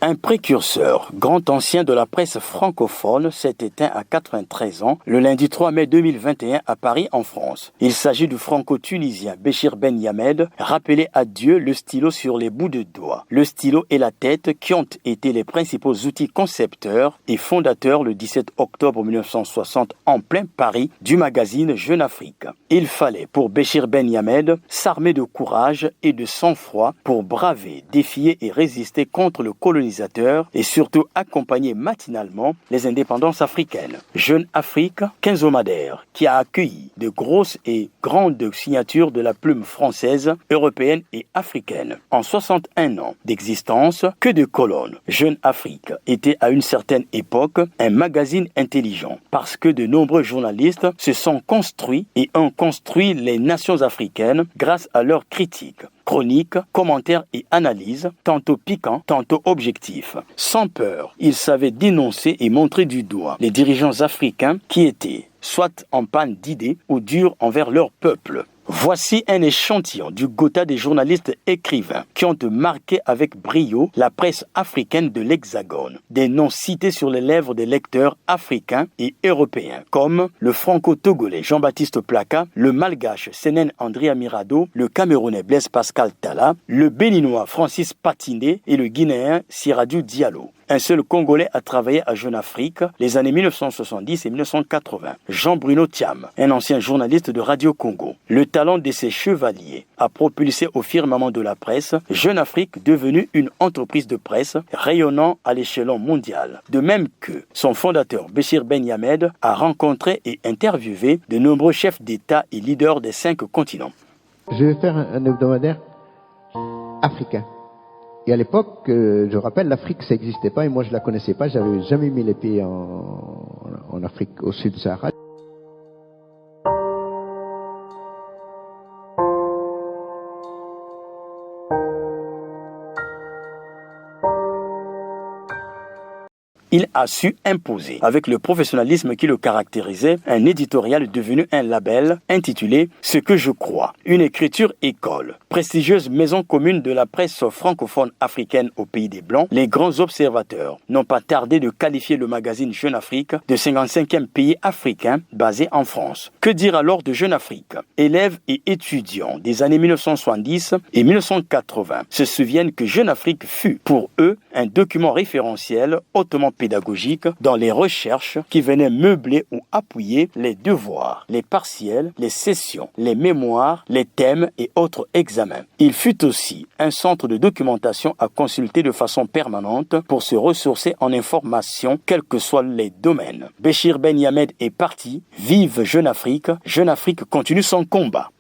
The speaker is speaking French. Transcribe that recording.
Un précurseur, grand ancien de la presse francophone, s'est éteint à 93 ans le lundi 3 mai 2021 à Paris, en France. Il s'agit du franco-tunisien Béchir Ben Yamed, rappelé à Dieu le stylo sur les bouts de doigts. Le stylo et la tête qui ont été les principaux outils concepteurs et fondateurs le 17 octobre 1960 en plein Paris du magazine Jeune Afrique. Il fallait pour Béchir Ben Yamed s'armer de courage et de sang-froid pour braver, défier et résister contre le colonisateur et surtout accompagner matinalement les indépendances africaines. Jeune Afrique, quinzomadaire, qui a accueilli de grosses et grandes signatures de la plume française, européenne et africaine. En 61 ans d'existence, que de colonnes. Jeune Afrique était à une certaine époque un magazine intelligent parce que de nombreux journalistes se sont construits et ont construit les nations africaines grâce à leurs critiques, chroniques, commentaires et analyses, tantôt piquants, tantôt objectifs. Sans peur, ils savaient dénoncer et montrer du doigt les dirigeants africains qui étaient soit en panne d'idées ou durs envers leur peuple. Voici un échantillon du Gotha des journalistes écrivains qui ont marqué avec brio la presse africaine de l'Hexagone. Des noms cités sur les lèvres des lecteurs africains et européens comme le franco-togolais Jean-Baptiste Plaka, le malgache Senen André Amirado, le camerounais Blaise Pascal Talla, le béninois Francis Patiné et le guinéen Siradou Diallo. Un seul Congolais a travaillé à Jeune Afrique les années 1970 et 1980. Jean-Bruno Thiam, un ancien journaliste de Radio Congo. Le talent de ses chevaliers a propulsé au firmament de la presse Jeune Afrique, devenue une entreprise de presse rayonnant à l'échelon mondial. De même que son fondateur Béchir Ben Yamed a rencontré et interviewé de nombreux chefs d'État et leaders des 5 continents. Je vais faire un hebdomadaire africain. Et à l'époque, je rappelle, l'Afrique, ça n'existait pas et moi je la connaissais pas. J'avais jamais mis les pieds en Afrique, au sud du Sahara. Il a su imposer, avec le professionnalisme qui le caractérisait, un éditorial devenu un label intitulé « Ce que je crois », une écriture école. Prestigieuse maison commune de la presse francophone africaine au pays des Blancs, les grands observateurs n'ont pas tardé de qualifier le magazine Jeune Afrique de 55e pays africain basé en France. Que dire alors de Jeune Afrique? Élèves et étudiants des années 1970 et 1980 se souviennent que Jeune Afrique fut pour eux un document référentiel hautement pédagogique dans les recherches qui venaient meubler ou appuyer les devoirs, les partiels, les sessions, les mémoires, les thèmes et autres examens. Il fut aussi un centre de documentation à consulter de façon permanente pour se ressourcer en informations, quels que soient les domaines. Béchir Ben Yamed est parti, vive Jeune Afrique continue son combat.